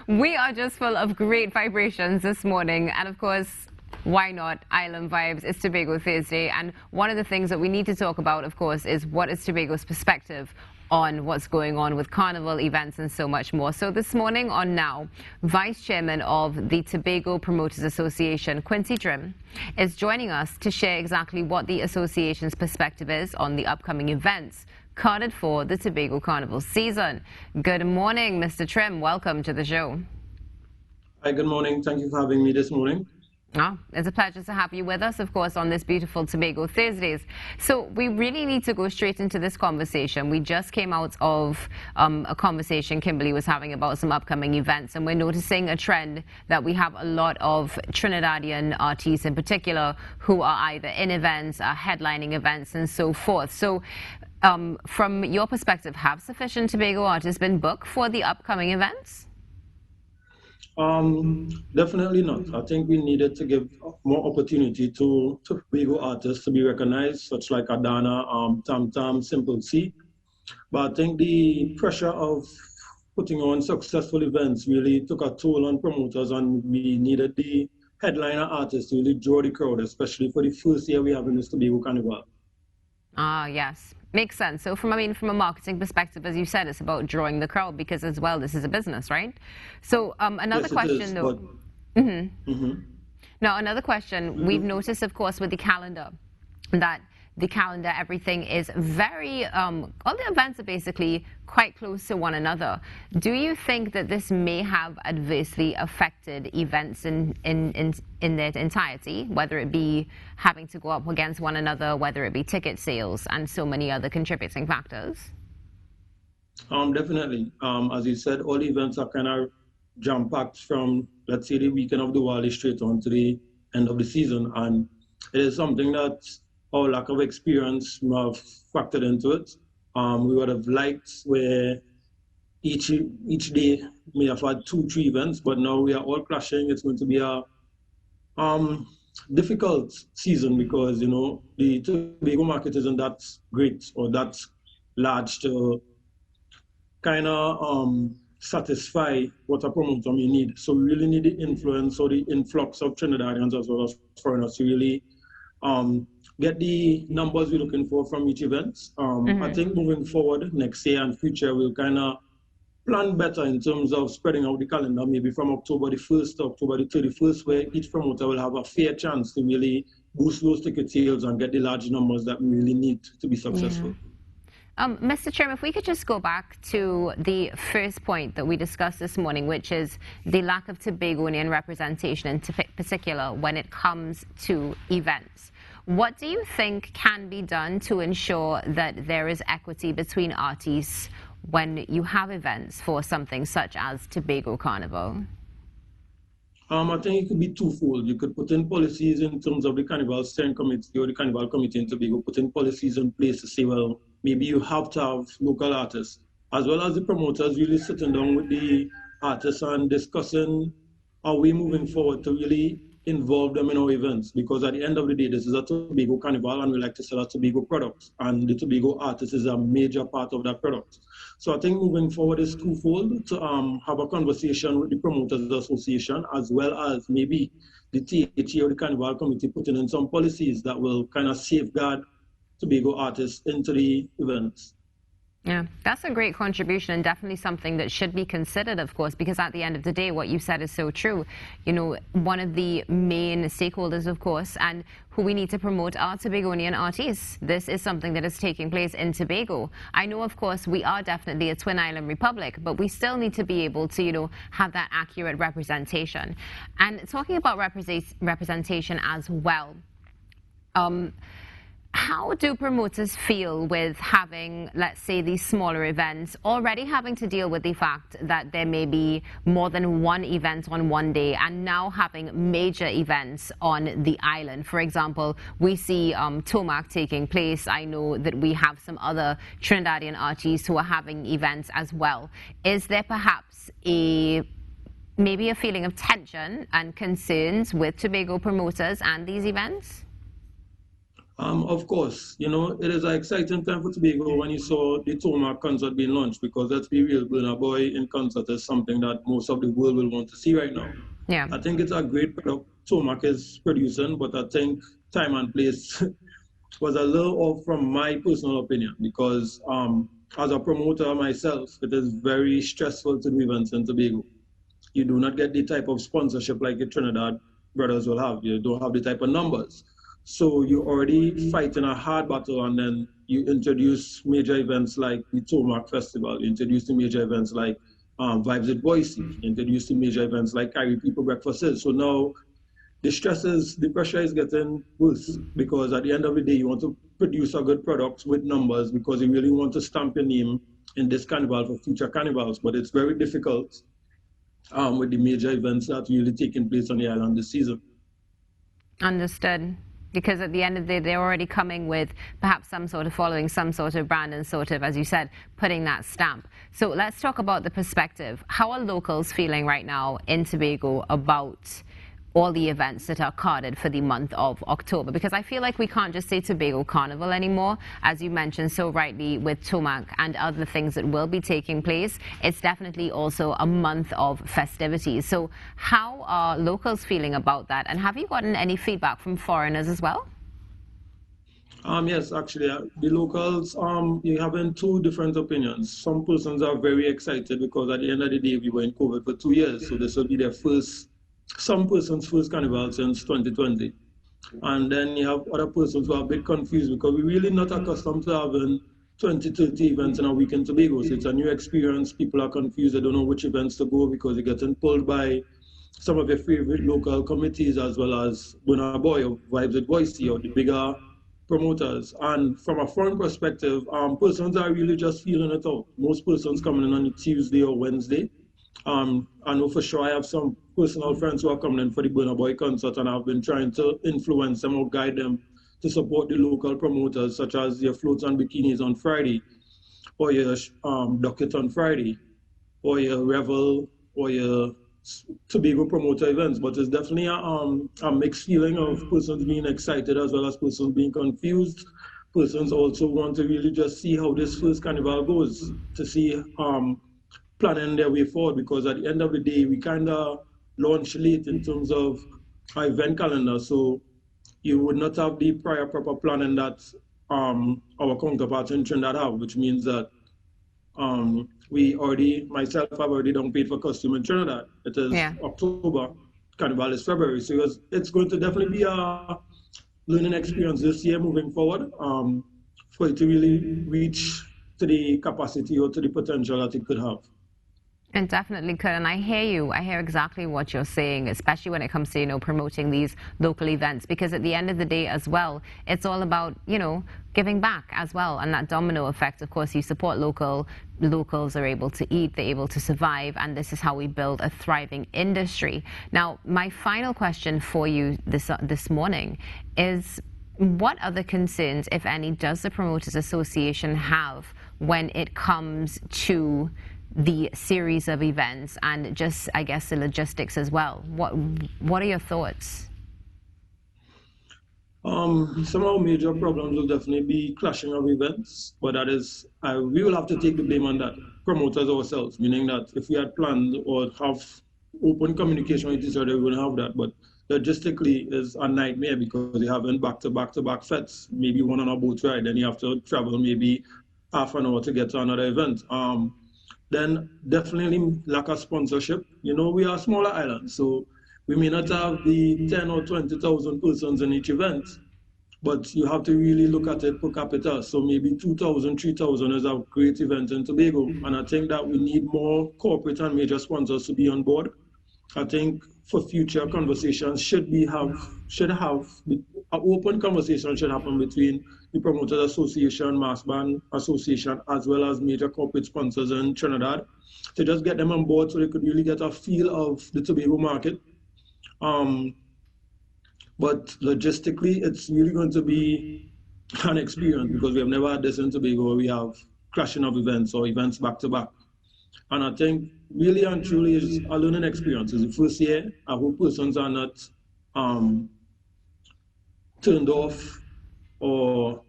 We are just full of great vibrations this morning, and of course, why not Island Vibes? It's Tobago Thursday, and one of the things that we need to talk about, of course, is what is Tobago's perspective on what's going on with carnival events and so much more. So this morning on Now, Vice Chairman of the Tobago Promoters Association, Quincy Trim, is joining us to share exactly what the association's perspective is on the upcoming events carded for the Tobago Carnival season. Good morning, Mr. Trim. Welcome to the show. Hi, good morning. Thank you for having me this morning. Oh, it's a pleasure to have you with us, of course, on this beautiful Tobago Thursdays. So we really need to go straight into this conversation. We just came out of a conversation Kimberly was having about some upcoming events, and we're noticing a trend that we have a lot of Trinidadian artists in particular who are either in events, are headlining events, and so forth. So from your perspective, have sufficient Tobago artists been booked for the upcoming events? Definitely not. I think we needed to give more opportunity to Tobago artists to be recognized, such like Adana, Tam Tam, Simple C. But I think the pressure of putting on successful events really took a toll on promoters, and we needed the headliner artists to really draw the crowd, especially for the first year we have in this Tobago Carnival. Yes. Makes sense. So from a marketing perspective, as you said, it's about drawing the crowd because as well, this is a business, right? So another Yes, question though. Now, another question. We've noticed, of course, with the calendar that the calendar, everything is very, all the events are basically quite close to one another. Do you think that this may have adversely affected events in their entirety, whether it be having to go up against one another, whether it be ticket sales and so many other contributing factors? Definitely. As you said, all the events are kind of jam-packed from, let's say, the weekend of Diwali straight on to the end of the season. And it is something that our lack of experience have factored into it. We would have liked where each day may have had 2-3 events, but now we are all clashing. It's going to be a difficult season because, you know, the Tobago market isn't that great or that large to kind of satisfy what a promoter may need. So we really need the influence or the influx of Trinidadians as well as foreigners to really get the numbers we're looking for from each event. I think moving forward next year and future, we'll kind of plan better in terms of spreading out the calendar, maybe from October the 1st to October the 31st, where each promoter will have a fair chance to really boost those ticket sales and get the large numbers that we really need to be successful. Mr. Chairman, if we could just go back to the first point that we discussed this morning, which is the lack of Tobagonian representation in particular when it comes to events. What do you think can be done to ensure that there is equity between artists when you have events for something such as Tobago Carnival? I think it could be twofold. You could put in policies in terms of the Carnival Steering Committee or the Carnival Committee in Tobago, put in policies in place to say, well, maybe you have to have local artists, as well as the promoters really sitting down with the artists and discussing how we moving forward to really involve them in our events, because at the end of the day, this is a Tobago Carnival and we like to sell a Tobago product, and the Tobago artist is a major part of that product. So I think moving forward is twofold, to have a conversation with the Promoters Association as well as maybe the THA or the Carnival Committee putting in some policies that will kind of safeguard Tobago artists into the events. Yeah, that's a great contribution and definitely something that should be considered, of course, because at the end of the day, what you said is so true. You know, one of the main stakeholders, of course, and who we need to promote are Tobagonian artists. This is something that is taking place in Tobago. I know, of course, we are definitely a Twin Island Republic, but we still need to be able to, you know, have that accurate representation. And talking about representation as well, how do promoters feel with having, let's say, these smaller events, already having to deal with the fact that there may be more than one event on one day, and now having major events on the island? For example, we see Tomac taking place. I know that we have some other Trinidadian artists who are having events as well. Is there perhaps maybe a feeling of tension and concerns with Tobago promoters and these events? Of course, it is an exciting time for Tobago when you saw the Tomac concert being launched, because let's be real, Burna Boy in concert is something that most of the world will want to see right now. Yeah. I think it's a great product Tomac is producing, but I think time and place was a little off from my personal opinion, because as a promoter myself, it is very stressful to do events in Tobago. You do not get the type of sponsorship like the Trinidad brothers will have. You don't have the type of numbers. So you're already fighting a hard battle, and then you introduce major events like the Tomac Festival, you introduce the major events like Vibes at Boise, you introduce the major events like Carry People Breakfasts. So now the pressure is getting worse, because at the end of the day, you want to produce a good product with numbers, because you really want to stamp your name in this carnival for future carnivals. But it's very difficult with the major events that really taking place on the island this season. Understood. Because at the end of the day, they're already coming with perhaps some sort of following, some sort of brand, and sort of, as you said, putting that stamp. So let's talk about the perspective. How are locals feeling right now in Tobago about all the events that are carded for the month of October? Because I feel like we can't just say Tobago Carnival anymore. As you mentioned so rightly with Tomac and other things that will be taking place, it's definitely also a month of festivities. So how are locals feeling about that? And have you gotten any feedback from foreigners as well? Yes, actually, the locals, you having two different opinions. Some persons are very excited, because at the end of the day, we were in COVID for 2 years, so this will be their some persons' first carnival since 2020. And then you have other persons who are a bit confused, because we're really not accustomed to having 20, 30 events in a week in Tobago. So it's a new experience. People are confused. They don't know which events to go, because they're getting pulled by some of your favorite local committees, as well as Burna Boy or Vibes at Boise or the bigger promoters. And from a foreign perspective, persons are really just feeling it out. Most persons coming in on a Tuesday or Wednesday. I know for sure I have some personal friends who are coming in for the Burna Boy concert, and I've been trying to influence them or guide them to support the local promoters, such as your floats and bikinis on Friday, or your docket on Friday, or your Revel, or your Tobago promoter events. But it's definitely a mixed feeling of persons being excited as well as persons being confused. Persons also want to really just see how this first carnival goes, to see planning their way forward, because at the end of the day, we kind of launch late in terms of our event calendar. So you would not have the prior proper planning that our counterparts in Trinidad have, which means that myself, I've already done paid for costume in Trinidad. It is October, Carnival is February. So it's going to definitely be a learning experience this year moving forward, for it to really reach to the capacity or to the potential that it could have. It definitely could, and I hear you. I hear exactly what you're saying, especially when it comes to, promoting these local events, because at the end of the day as well, it's all about, giving back as well, and that domino effect. Of course, you support locals are able to eat, they're able to survive, and this is how we build a thriving industry. Now, my final question for you this morning is, what other concerns, if any, does the Promoters Association have when it comes to the series of events and just, I guess, the logistics as well? What are your thoughts? Some of our major problems will definitely be clashing of events, but we will have to take the blame on that, promoters ourselves, meaning that if we had planned or have open communication with each other, we wouldn't have that. But logistically is a nightmare, because you have back-to-back fets, maybe one on a boat ride, then you have to travel maybe half an hour to get to another event. Then definitely lack of sponsorship. We are a smaller island, so we may not have the 10 or 20,000 persons in each event, but you have to really look at it per capita. So maybe 2,000, 3,000 is a great event in Tobago, and I think that we need more corporate and major sponsors to be on board. I think for future conversations an open conversation should happen between the Promoters Association, Mass Band Association, as well as major corporate sponsors in Trinidad, to just get them on board so they could really get a feel of the Tobago market. But logistically, it's really going to be an experience, because we have never had this in Tobago where we have crashing of events or events back to back. And I think really and truly is a learning experience. It's the first year. I hope persons are not turned off or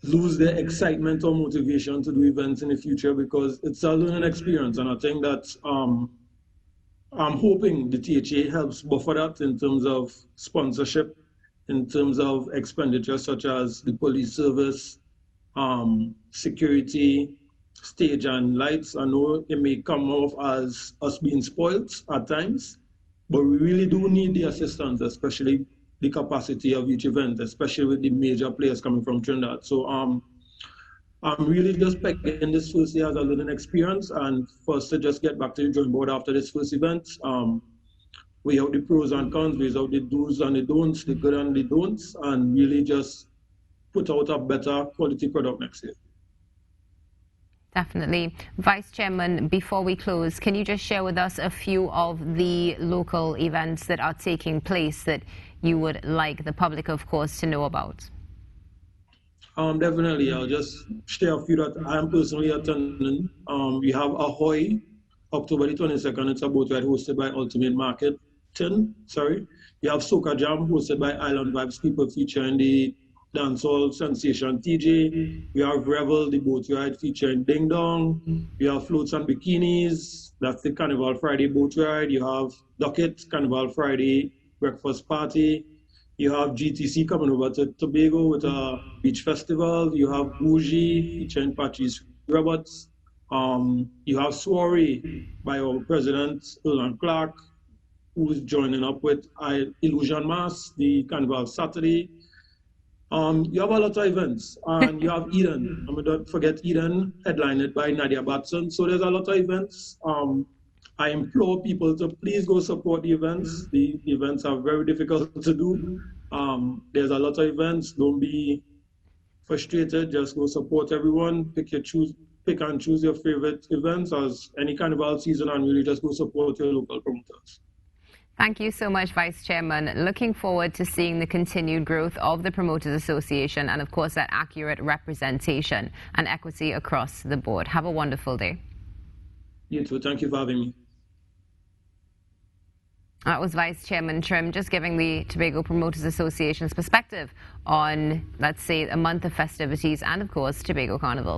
lose their excitement or motivation to do events in the future, because it's a learning experience. And I think that I'm hoping the THA helps buffer that in terms of sponsorship, in terms of expenditure such as the police service, security, stage and lights. I know it may come off as us being spoiled at times, but we really do need the assistance, especially the capacity of each event, especially with the major players coming from Trinidad. So I'm really just pegging this first year as a learning experience, and for us to just get back to the drawing board after this first event. We have the pros and cons, we have the do's and the don'ts, the good and the don'ts, and really just put out a better quality product next year. Definitely. Vice Chairman, before we close, can you just share with us a few of the local events that are taking place that you would like the public, of course, to know about? Definitely. I'll just share a few that I am personally attending. We have Ahoy, October the 22nd. It's a boat ride hosted by Ultimate Marketing. Sorry. You have Soca Jam, hosted by Island Vibes people featuring the dancehall sensation TJ. We have Revel, the boat ride featuring Ding Dong. We have Floats and Bikinis. That's the Carnival Friday boat ride. You have Docket, Carnival Friday breakfast party. You have GTC coming over to Tobago with a beach festival. You have Bougie featuring Patrice Roberts. You have Soiree by our president, Erland Clark, who is joining up with Illusion Mass, the Carnival Saturday. You have a lot of events, and you have Eden. Don't forget Eden, headlined by Nadia Batson. So there's a lot of events. I implore people to please go support the events. The events are very difficult to do. There's a lot of events. Don't be frustrated. Just go support everyone. Pick and choose your favorite events as any carnival season, and really just go support your local promoters. Thank you so much, Vice Chairman. Looking forward to seeing the continued growth of the Promoters Association and, of course, that accurate representation and equity across the board. Have a wonderful day. You too. Thank you for having me. That was Vice Chairman Trim just giving the Tobago Promoters Association's perspective on, let's say, a month of festivities and, of course, Tobago Carnival.